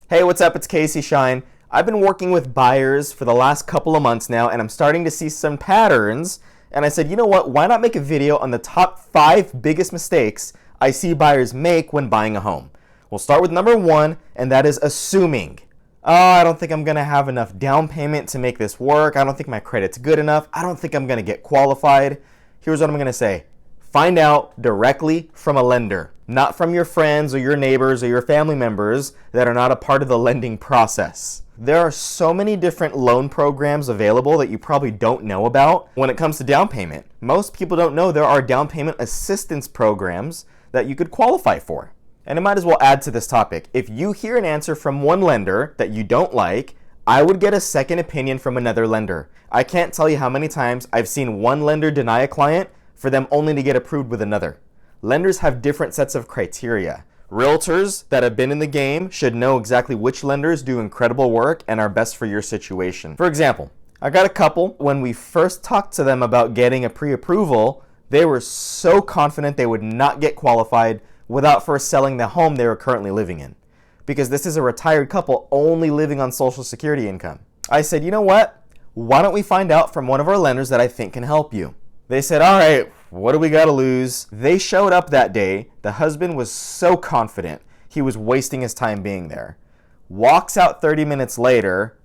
Hey, what's up? It's Casey Shine. I've been working with buyers for the last couple of months now, and I'm starting to see some patterns. And I said, you know what? Why not make a video on the top 5 biggest mistakes I see buyers make when buying a home? We'll start with number 1, and that is assuming. Oh, I don't think I'm going to have enough down payment to make this work. I don't think my credit's good enough. I don't think I'm going to get qualified. Here's what I'm going to say. Find out directly from a lender, not from your friends or your neighbors or your family members that are not a part of the lending process. There are so many different loan programs available that you probably don't know about when it comes to down payment. Most people don't know there are down payment assistance programs that you could qualify for. And I might as well add to this topic. If you hear an answer from one lender that you don't like, I would get a second opinion from another lender. I can't tell you how many times I've seen one lender deny a client for them only to get approved with another. Lenders have different sets of criteria. Realtors that have been in the game should know exactly which lenders do incredible work and are best for your situation. For example, I got a couple, when we first talked to them about getting a pre-approval, they were so confident they would not get qualified without first selling the home they were currently living in. Because this is a retired couple only living on Social Security income. I said, you know what? Why don't we find out from one of our lenders that I think can help you? They said, all right, what do we got to lose? They showed up that day. The husband was so confident he was wasting his time being there. Walks out 30 minutes later,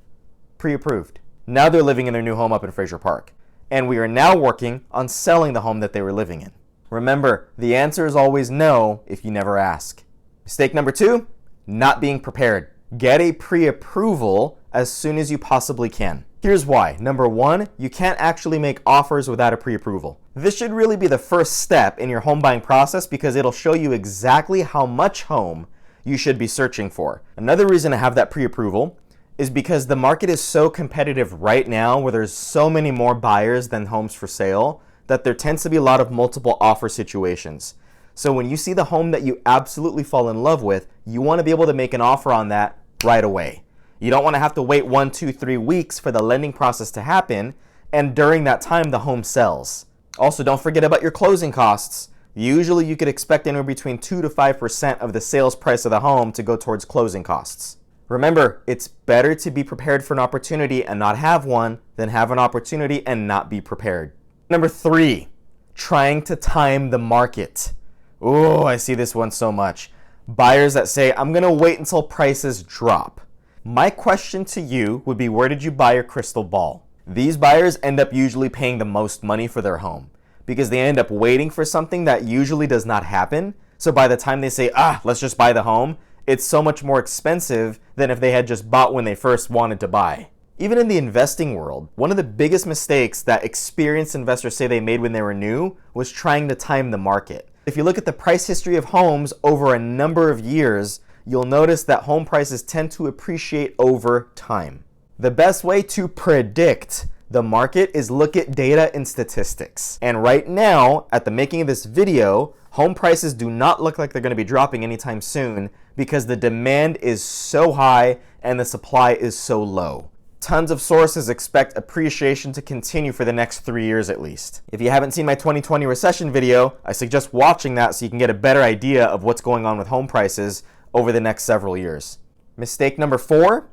pre-approved. Now they're living in their new home up in Fraser Park. And we are now working on selling the home that they were living in. Remember, the answer is always no if you never ask. Mistake number 2, not being prepared. Get a pre-approval as soon as you possibly can. Here's why. Number 1, you can't actually make offers without a pre-approval. This should really be the first step in your home buying process because it'll show you exactly how much home you should be searching for. Another reason to have that pre-approval is because the market is so competitive right now where there's so many more buyers than homes for sale that there tends to be a lot of multiple offer situations. So when you see the home that you absolutely fall in love with, you want to be able to make an offer on that right away. You don't want to have to wait 1, 2, 3 weeks for the lending process to happen, and during that time, the home sells. Also, don't forget about your closing costs. Usually, you could expect anywhere between 2 to 5% of the sales price of the home to go towards closing costs. Remember, it's better to be prepared for an opportunity and not have one than have an opportunity and not be prepared. Number 3, trying to time the market. Oh, I see this one so much. Buyers that say, I'm going to wait until prices drop. My question to you would be, where did you buy your crystal ball? These buyers end up usually paying the most money for their home because they end up waiting for something that usually does not happen. So by the time they say, let's just buy the home, it's so much more expensive than if they had just bought when they first wanted to buy. Even in the investing world, one of the biggest mistakes that experienced investors say they made when they were new was trying to time the market. If you look at the price history of homes over a number of years, you'll notice that home prices tend to appreciate over time. The best way to predict the market is look at data and statistics. And right now, at the making of this video, home prices do not look like they're going to be dropping anytime soon because the demand is so high and the supply is so low. Tons of sources expect appreciation to continue for the next 3 years at least. If you haven't seen my 2020 recession video, I suggest watching that so you can get a better idea of what's going on with home prices over the next several years. Mistake number 4,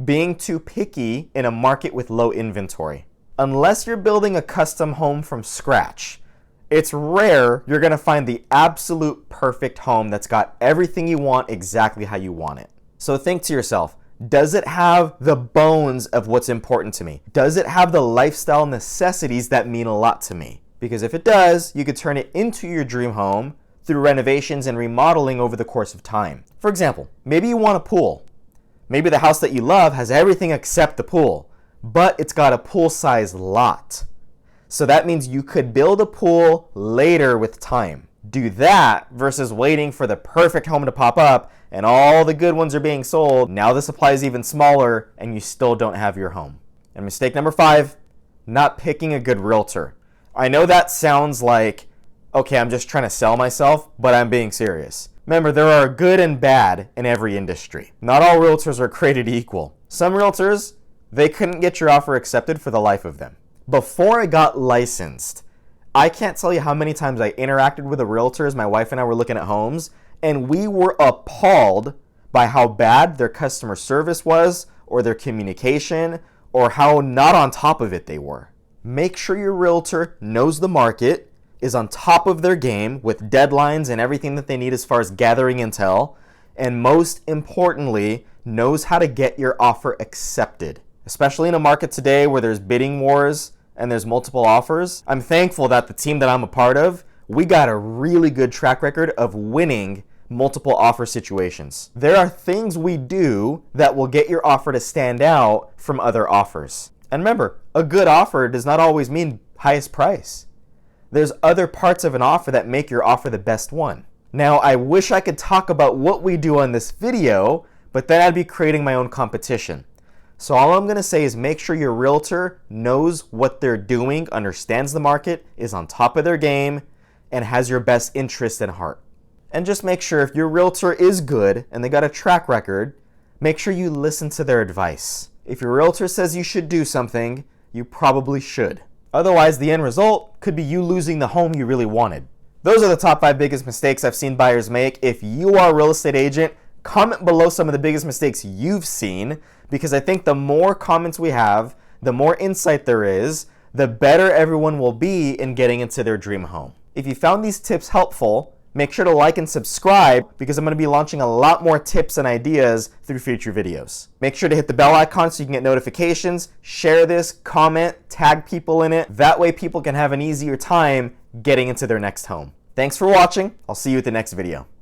being too picky in a market with low inventory. Unless you're building a custom home from scratch, it's rare you're going to find the absolute perfect home that's got everything you want exactly how you want it. So think to yourself, does it have the bones of what's important to me? Does it have the lifestyle necessities that mean a lot to me? Because if it does, you could turn it into your dream home through renovations and remodeling over the course of time. For example, maybe you want a pool. Maybe the house that you love has everything except the pool, but it's got a pool-sized lot. So that means you could build a pool later with time. Do that versus waiting for the perfect home to pop up and all the good ones are being sold. Now the supply is even smaller and you still don't have your home. And mistake number 5, not picking a good realtor. I know that sounds like, okay, I'm just trying to sell myself, but I'm being serious. Remember, there are good and bad in every industry. Not all realtors are created equal. Some realtors, they couldn't get your offer accepted for the life of them. Before I got licensed, I can't tell you how many times I interacted with the realtors. My wife and I were looking at homes, and we were appalled by how bad their customer service was, or their communication, or how not on top of it they were. Make sure your realtor knows the market, is on top of their game with deadlines and everything that they need as far as gathering intel, and most importantly, knows how to get your offer accepted. Especially in a market today where there's bidding wars and there's multiple offers. I'm thankful that the team that I'm a part of, we got a really good track record of winning multiple offer situations. There are things we do that will get your offer to stand out from other offers. And remember, a good offer does not always mean highest price. There's other parts of an offer that make your offer the best one. Now, I wish I could talk about what we do on this video, but then I'd be creating my own competition. So all I'm gonna say is make sure your realtor knows what they're doing, understands the market, is on top of their game, and has your best interest in heart. And just make sure if your realtor is good and they got a track record, make sure you listen to their advice. If your realtor says you should do something, you probably should. Otherwise, the end result could be you losing the home you really wanted. Those are the top 5 biggest mistakes I've seen buyers make. If you are a real estate agent, comment below some of the biggest mistakes you've seen, because I think the more comments we have, the more insight there is, the better everyone will be in getting into their dream home. If you found these tips helpful, make sure to like and subscribe, because I'm going to be launching a lot more tips and ideas through future videos. Make sure to hit the bell icon so you can get notifications, share this, comment, tag people in it. That way people can have an easier time getting into their next home. Thanks for watching. I'll see you at the next video.